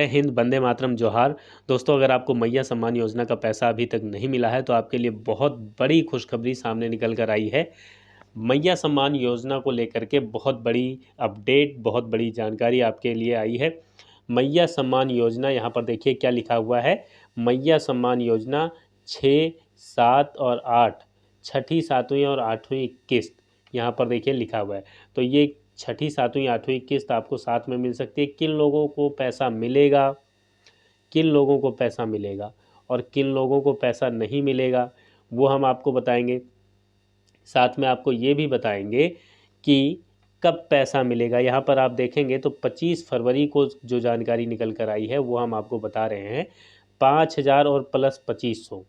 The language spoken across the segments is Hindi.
जय हिंद, वंदे मातरम, जोहार। दोस्तों, अगर आपको मैया सम्मान योजना का पैसा अभी तक नहीं मिला है तो आपके लिए बहुत बड़ी खुशखबरी सामने निकल कर आई है। मैया सम्मान योजना को लेकर के बहुत बड़ी अपडेट, बहुत बड़ी जानकारी आपके लिए आई है। मैया सम्मान योजना, यहाँ पर देखिए क्या लिखा हुआ है। मैया सम्मान योजना 6, 7 और 8, छठी, सातवीं और आठवीं किस्त यहाँ पर देखिए लिखा हुआ है। तो ये छठी, सातवीं, आठवीं किस्त आपको साथ में मिल सकती है। किन लोगों को पैसा मिलेगा, किन लोगों को पैसा मिलेगा और किन लोगों को पैसा नहीं मिलेगा, वो हम आपको बताएंगे। साथ में आपको ये भी बताएंगे कि कब पैसा मिलेगा। यहाँ पर आप देखेंगे तो 25 फरवरी को जो जानकारी निकल कर आई है वो हम आपको बता रहे हैं। 5,000 और प्लस 2500।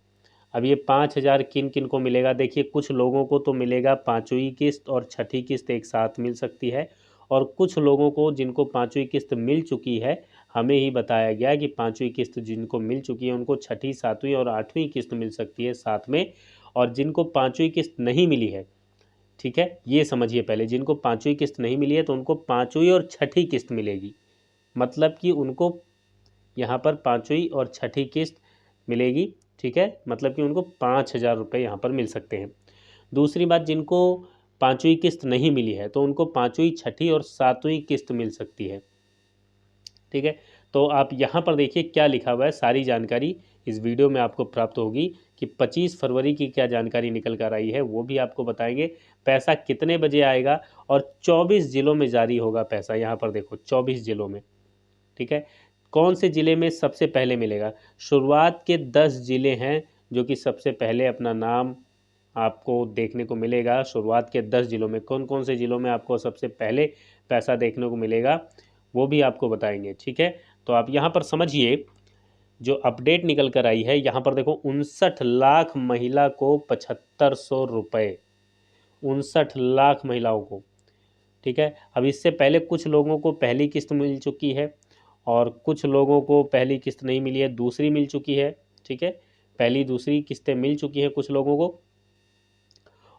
अब ये 5,000 किन किन को मिलेगा, देखिए कुछ लोगों को तो मिलेगा पाँचवीं किस्त और छठी किस्त एक साथ मिल सकती है, और कुछ लोगों को जिनको पाँचवीं किस्त मिल चुकी है, हमें ही बताया गया कि पाँचवीं किस्त जिनको मिल चुकी है उनको छठी, सातवीं और आठवीं किस्त मिल सकती है साथ में। और जिनको पाँचवीं किस्त नहीं मिली है, ठीक है, ये समझिए पहले, जिनको पाँचवीं किस्त नहीं मिली है तो उनको पाँचवीं और छठी किस्त मिलेगी। मतलब कि उनको यहाँ पर पाँचवीं और छठी किस्त मिलेगी, ठीक है, मतलब कि उनको 5,000 रुपये यहाँ पर मिल सकते हैं। दूसरी बात, जिनको पाँचवीं किस्त नहीं मिली है तो उनको पाँचवीं, छठी और सातवीं किस्त मिल सकती है, ठीक है। तो आप यहाँ पर देखिए क्या लिखा हुआ है, सारी जानकारी इस वीडियो में आपको प्राप्त होगी कि 25 फरवरी की क्या जानकारी निकल कर आई है वो भी आपको बताएंगे। पैसा कितने बजे आएगा और 24 ज़िलों में जारी होगा पैसा। यहाँ पर देखो 24 ज़िलों में, ठीक है। कौन से ज़िले में सबसे पहले मिलेगा, शुरुआत के 10 ज़िले हैं जो कि सबसे पहले अपना नाम आपको देखने को मिलेगा। शुरुआत के 10 ज़िलों में कौन कौन से ज़िलों में आपको सबसे पहले पैसा देखने को मिलेगा वो भी आपको बताएंगे, ठीक है। तो आप यहाँ पर समझिए जो अपडेट निकल कर आई है। यहाँ पर देखो 59 लाख महिला को 7,500 रुपये, 59 लाख महिलाओं को, ठीक है। अब इससे पहले कुछ लोगों को पहली किस्त मिल चुकी है और कुछ लोगों को पहली किस्त नहीं मिली है, दूसरी मिल चुकी है, ठीक है। पहली दूसरी किस्तें मिल चुकी हैं कुछ लोगों को,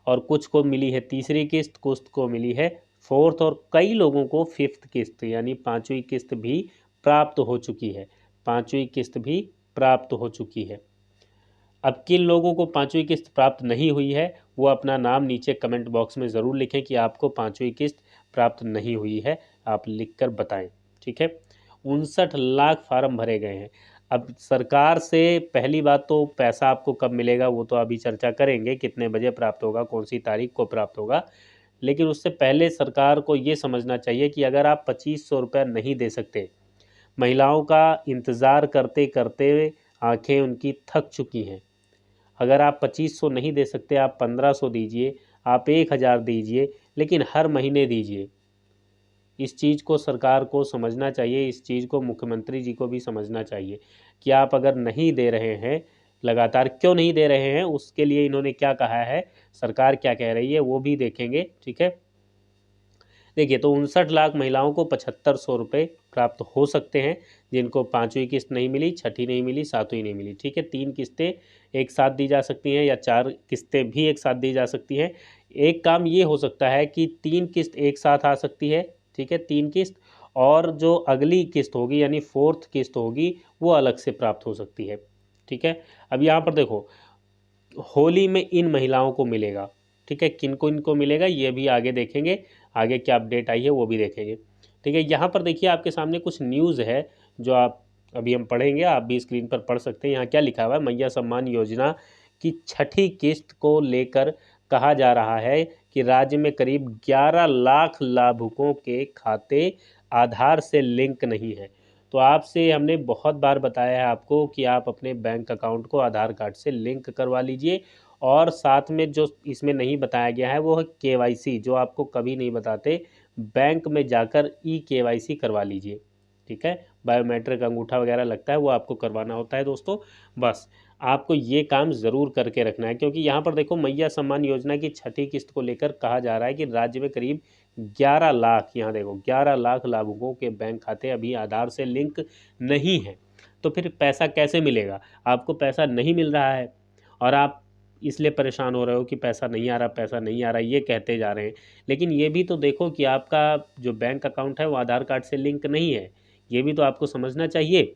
और कुछ को मिली है तीसरी किस्त, कुछ को मिली है फोर्थ, और कई लोगों को फिफ्थ किस्त यानी पाँचवीं किस्त भी प्राप्त हो चुकी है। पाँचवीं किस्त भी प्राप्त हो चुकी है। अब किन लोगों को पाँचवीं किस्त प्राप्त नहीं हुई है वो अपना नाम नीचे कमेंट बॉक्स में ज़रूर लिखें कि आपको पाँचवीं किस्त प्राप्त नहीं हुई है, आप लिखकर बताएं, ठीक है। 59 लाख फार्म भरे गए हैं। अब सरकार से पहली बात तो पैसा आपको कब मिलेगा वो तो अभी चर्चा करेंगे, कितने बजे प्राप्त होगा, कौन सी तारीख को प्राप्त होगा। लेकिन उससे पहले सरकार को ये समझना चाहिए कि अगर आप 2,500 रुपया नहीं दे सकते, महिलाओं का इंतज़ार करते करते आंखें उनकी थक चुकी हैं। अगर आप 2,500 नहीं दे सकते, आप 1,500 दीजिए, आप 1,000 दीजिए, लेकिन हर महीने दीजिए। इस चीज़ को सरकार को समझना चाहिए, इस चीज़ को मुख्यमंत्री जी को भी समझना चाहिए कि आप अगर नहीं दे रहे हैं, लगातार क्यों नहीं दे रहे हैं, उसके लिए इन्होंने क्या कहा है, सरकार क्या कह रही है वो भी देखेंगे, ठीक है। देखिए तो 59 लाख महिलाओं को 7,500 रुपये प्राप्त हो सकते हैं जिनको पाँचवीं किस्त नहीं मिली, छठी नहीं मिली, सातवीं नहीं मिली, ठीक है। 3 किस्तें एक साथ दी जा सकती हैं या 4 किस्तें भी एक साथ दी जा सकती हैं। एक काम ये हो सकता है कि 3 किस्त एक साथ आ सकती है, ठीक है, 3 किस्त, और जो अगली किस्त होगी यानी फोर्थ किस्त होगी वो अलग से प्राप्त हो सकती है, ठीक है। अब यहाँ पर देखो होली में इन महिलाओं को मिलेगा, ठीक है, किन को इनको मिलेगा ये भी आगे देखेंगे, आगे क्या अपडेट आई है वो भी देखेंगे, ठीक है। यहाँ पर देखिए आपके सामने कुछ न्यूज़ है जो आप अभी हम पढ़ेंगे, आप भी स्क्रीन पर पढ़ सकते हैं। यहाँ क्या लिखा हुआ है, मैया सम्मान योजना की छठी किस्त को लेकर कहा जा रहा है कि राज्य में करीब 11 लाख लाभुकों के खाते आधार से लिंक नहीं है। तो आपसे हमने बहुत बार बताया है आपको कि आप अपने बैंक अकाउंट को आधार कार्ड से लिंक करवा लीजिए, और साथ में जो इसमें नहीं बताया गया है वो है केवाईसी, जो आपको कभी नहीं बताते, बैंक में जाकर ई केवाईसी करवा लीजिए, ठीक है। बायोमेट्रिक अंगूठा वगैरह लगता है वो आपको करवाना होता है दोस्तों। बस आपको ये काम ज़रूर करके रखना है, क्योंकि यहाँ पर देखो मैया सम्मान योजना की छठी किस्त को लेकर कहा जा रहा है कि राज्य में करीब 11 लाख, यहाँ देखो 11 लाख लाभुकों के बैंक खाते अभी आधार से लिंक नहीं है। तो फिर पैसा कैसे मिलेगा, आपको पैसा नहीं मिल रहा है और आप इसलिए परेशान हो रहे हो कि पैसा नहीं आ रहा, पैसा नहीं आ रहा, ये कहते जा रहे हैं। लेकिन ये भी तो देखो कि आपका जो बैंक अकाउंट है वो आधार कार्ड से लिंक नहीं है। ये भी तो आपको समझना चाहिए।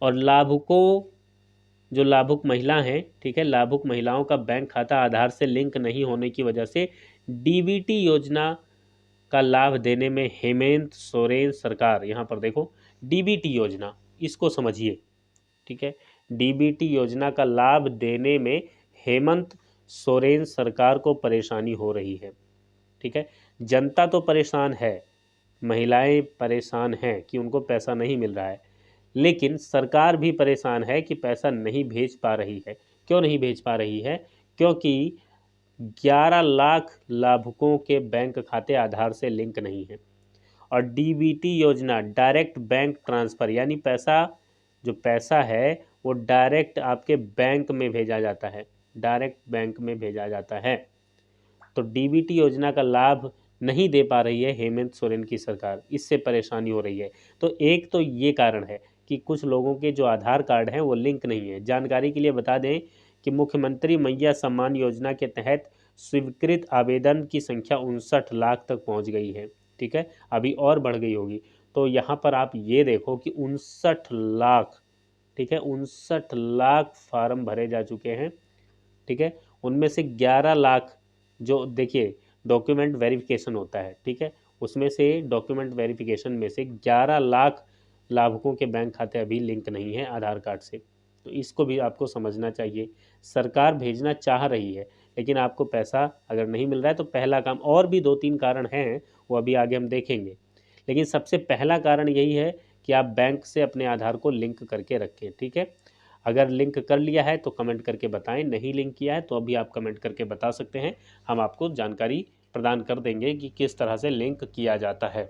और लाभुकों, जो लाभुक महिला हैं, ठीक है, लाभुक महिलाओं का बैंक खाता आधार से लिंक नहीं होने की वजह से डीबीटी योजना का लाभ देने में हेमंत सोरेन सरकार, यहाँ पर देखो डीबीटी योजना, इसको समझिए, ठीक है। डीबीटी योजना का लाभ देने में हेमंत सोरेन सरकार को परेशानी हो रही है, ठीक है। जनता तो परेशान है, महिलाएं परेशान हैं कि उनको पैसा नहीं मिल रहा है, लेकिन सरकार भी परेशान है कि पैसा नहीं भेज पा रही है। क्यों नहीं भेज पा रही है? क्योंकि 11 लाख लाभुकों के बैंक खाते आधार से लिंक नहीं है। और डीबीटी योजना डायरेक्ट बैंक ट्रांसफ़र, यानी पैसा, जो पैसा है वो डायरेक्ट आपके बैंक में भेजा जाता है, डायरेक्ट बैंक में भेजा जाता है। तो डीबीटी योजना का लाभ नहीं दे पा रही है हेमंत सोरेन की सरकार, इससे परेशानी हो रही है। तो एक तो ये कारण है कि कुछ लोगों के जो आधार कार्ड हैं वो लिंक नहीं है। जानकारी के लिए बता दें कि मुख्यमंत्री मैया सम्मान योजना के तहत स्वीकृत आवेदन की संख्या 59 लाख तक पहुंच गई है, ठीक है, अभी और बढ़ गई होगी। तो यहाँ पर आप ये देखो कि 59 लाख, ठीक है, 59 लाख फार्म भरे जा चुके हैं, ठीक है। उनमें से 11 लाख, जो देखिए डॉक्यूमेंट वेरिफिकेशन होता है, ठीक है, उसमें से डॉक्यूमेंट वेरिफिकेशन में से 11 लाख लाभुकों के बैंक खाते अभी लिंक नहीं है आधार कार्ड से। तो इसको भी आपको समझना चाहिए। सरकार भेजना चाह रही है, लेकिन आपको पैसा अगर नहीं मिल रहा है तो पहला काम, और भी 2-3 कारण हैं, वो अभी आगे हम देखेंगे, लेकिन सबसे पहला कारण यही है कि आप बैंक से अपने आधार को लिंक करके रखें, ठीक है। अगर लिंक कर लिया है तो कमेंट करके बताएं, नहीं लिंक किया है तो अभी आप कमेंट करके बता सकते हैं, हम आपको जानकारी प्रदान कर देंगे कि किस तरह से लिंक किया जाता है।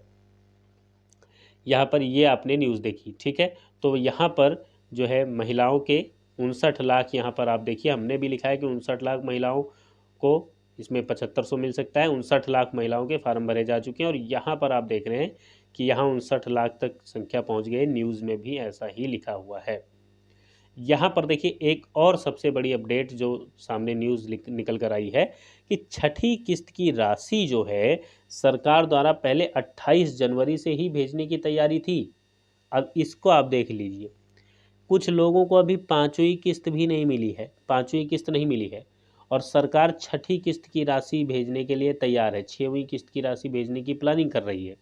यहाँ पर ये आपने न्यूज़ देखी, ठीक है। तो यहाँ पर जो है महिलाओं के 59 लाख, यहाँ पर आप देखिए हमने भी लिखा है कि 59 लाख महिलाओं को इसमें 7500 मिल सकता है। 59 लाख महिलाओं के फार्म भरे जा चुके हैं और यहाँ पर आप देख रहे हैं कि यहाँ 59 लाख तक संख्या पहुँच गई। न्यूज़ में भी ऐसा ही लिखा हुआ है। यहाँ पर देखिए एक और सबसे बड़ी अपडेट जो सामने न्यूज़ निकल कर आई है कि छठी किस्त की राशि जो है सरकार द्वारा पहले 28 जनवरी से ही भेजने की तैयारी थी। अब इसको आप देख लीजिए, कुछ लोगों को अभी पाँचवीं किस्त भी नहीं मिली है, पाँचवीं किस्त नहीं मिली है, और सरकार छठी किस्त की राशि भेजने के लिए तैयार है, 6वीं किस्त की राशि भेजने की प्लानिंग कर रही है।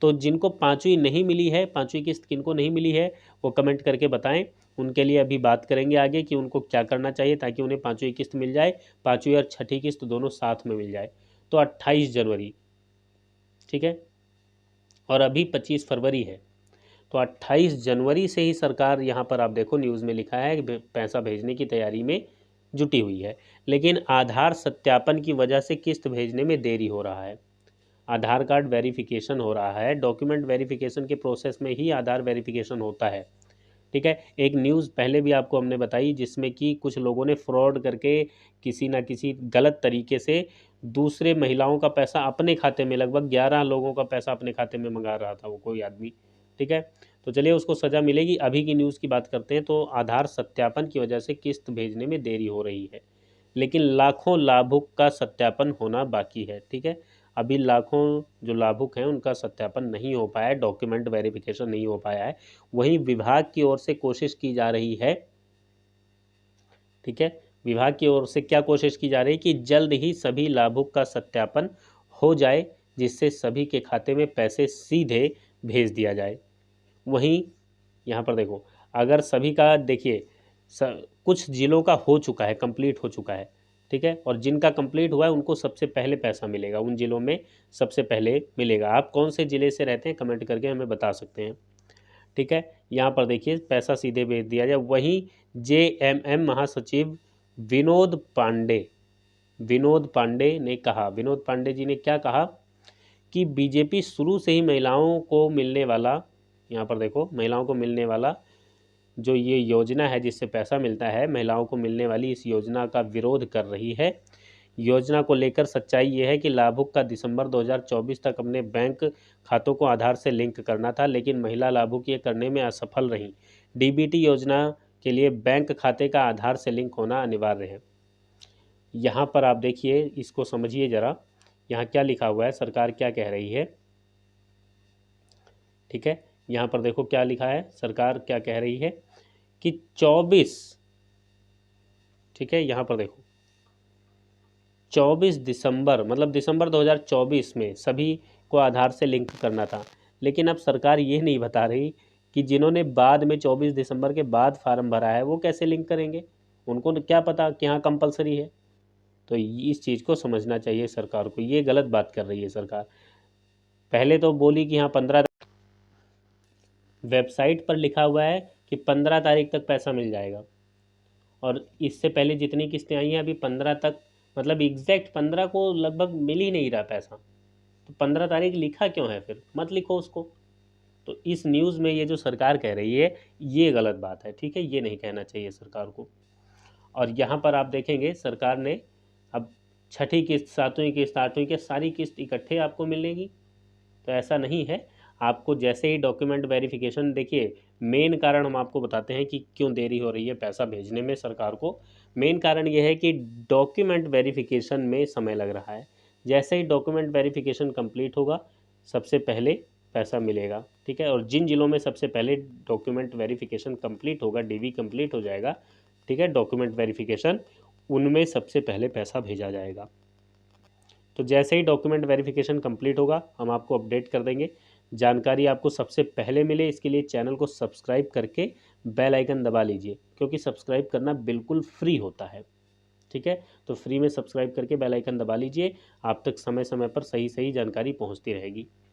तो जिनको पाँचवीं नहीं मिली है, पाँचवीं किस्त किनको नहीं मिली है, वो कमेंट करके बताएं। उनके लिए अभी बात करेंगे आगे कि उनको क्या करना चाहिए ताकि उन्हें पाँचवीं किस्त मिल जाए, पाँचवीं और छठी किस्त दोनों साथ में मिल जाए। तो 28 जनवरी, ठीक है, और अभी 25 फरवरी है, तो 28 जनवरी से ही सरकार, यहाँ पर आप देखो न्यूज़ में लिखा है कि पैसा भेजने की तैयारी में जुटी हुई है। लेकिन आधार सत्यापन की वजह से किस्त भेजने में देरी हो रहा है। आधार कार्ड वेरिफिकेशन हो रहा है, डॉक्यूमेंट वेरिफिकेशन के प्रोसेस में ही आधार वेरिफिकेशन होता है, ठीक है। एक न्यूज़ पहले भी आपको हमने बताई जिसमें कि कुछ लोगों ने फ्रॉड करके किसी ना किसी गलत तरीके से दूसरे महिलाओं का पैसा अपने खाते में, लगभग 11 लोगों का पैसा अपने खाते में मंगा रहा था वो कोई आदमी, ठीक है। तो चलिए उसको सज़ा मिलेगी। अभी की न्यूज़ की बात करते हैं। तो आधार सत्यापन की वजह से किस्त भेजने में देरी हो रही है, लेकिन लाखों लाभुक का सत्यापन होना बाकी है, ठीक है। अभी लाखों जो लाभुक हैं उनका सत्यापन नहीं हो पाया है, डॉक्यूमेंट वेरिफिकेशन नहीं हो पाया है। वहीं विभाग की ओर से कोशिश की जा रही है, ठीक है, विभाग की ओर से क्या कोशिश की जा रही है कि जल्द ही सभी लाभुक का सत्यापन हो जाए, जिससे सभी के खाते में पैसे सीधे भेज दिया जाए। वहीं यहाँ पर देखो, अगर सभी का देखिए कुछ ज़िलों का हो चुका है, कंप्लीट हो चुका है, ठीक है, और जिनका कंप्लीट हुआ है उनको सबसे पहले पैसा मिलेगा, उन ज़िलों में सबसे पहले मिलेगा। आप कौन से ज़िले से रहते हैं कमेंट करके हमें बता सकते हैं, ठीक है। यहाँ पर देखिए पैसा सीधे भेज दिया जाए। वहीं जेएमएम महासचिव विनोद पांडे, विनोद पांडे ने कहा, विनोद पांडे जी ने क्या कहा कि बीजेपी शुरू से ही महिलाओं को मिलने वाला, यहाँ पर देखो महिलाओं को मिलने वाला जो ये योजना है जिससे पैसा मिलता है, महिलाओं को मिलने वाली इस योजना का विरोध कर रही है। योजना को लेकर सच्चाई ये है कि लाभुक का दिसंबर 2024 तक अपने बैंक खातों को आधार से लिंक करना था, लेकिन महिला लाभुक ये करने में असफल रहीं। डीबीटी योजना के लिए बैंक खाते का आधार से लिंक होना अनिवार्य है। यहाँ पर आप देखिए, इसको समझिए ज़रा, यहाँ क्या लिखा हुआ है, सरकार क्या कह रही है। ठीक है, यहाँ पर देखो क्या लिखा है, सरकार क्या कह रही है कि 24, ठीक है, यहाँ पर देखो 24 दिसंबर, मतलब दिसंबर 2024 में सभी को आधार से लिंक करना था। लेकिन अब सरकार ये नहीं बता रही कि जिन्होंने बाद में 24 दिसंबर के बाद फार्म भरा है वो कैसे लिंक करेंगे, उनको क्या पता कि हाँ कंपलसरी है। तो इस चीज़ को समझना चाहिए सरकार को, ये गलत बात कर रही है सरकार। पहले तो बोली कि हाँ 15, वेबसाइट पर लिखा हुआ है कि 15 तारीख तक पैसा मिल जाएगा, और इससे पहले जितनी किस्तें आई हैं अभी 15 तक, मतलब एग्जैक्ट 15 को लगभग मिल ही नहीं रहा पैसा। तो 15 तारीख लिखा क्यों है, फिर मत लिखो उसको। तो इस न्यूज़ में ये जो सरकार कह रही है ये गलत बात है, ठीक है, ये नहीं कहना चाहिए सरकार को। और यहाँ पर आप देखेंगे सरकार ने अब छठी किस्त, सातवीं किस्त, आठवीं किस्त, सारी किस्त इकट्ठे आपको मिलेगी, तो ऐसा नहीं है। आपको जैसे ही डॉक्यूमेंट वेरिफिकेशन, देखिए मेन कारण हम आपको बताते हैं कि क्यों देरी हो रही है पैसा भेजने में सरकार को। मेन कारण ये है कि डॉक्यूमेंट वेरिफिकेशन में समय लग रहा है। जैसे ही डॉक्यूमेंट वेरिफिकेशन कंप्लीट होगा सबसे पहले पैसा मिलेगा, ठीक है। और जिन जिलों में सबसे पहले डॉक्यूमेंट वेरिफिकेशन कंप्लीट होगा, डीवी कंप्लीट हो जाएगा, ठीक है, डॉक्यूमेंट वेरिफिकेशन, उनमें सबसे पहले पैसा भेजा जाएगा। तो जैसे ही डॉक्यूमेंट वेरिफिकेशन कंप्लीट होगा हम आपको अपडेट कर देंगे, जानकारी आपको सबसे पहले मिले इसके लिए चैनल को सब्सक्राइब करके बेल आइकन दबा लीजिए, क्योंकि सब्सक्राइब करना बिल्कुल फ्री होता है, ठीक है। तो फ्री में सब्सक्राइब करके बेल आइकन दबा लीजिए, आप तक समय समय पर सही सही जानकारी पहुंचती रहेगी।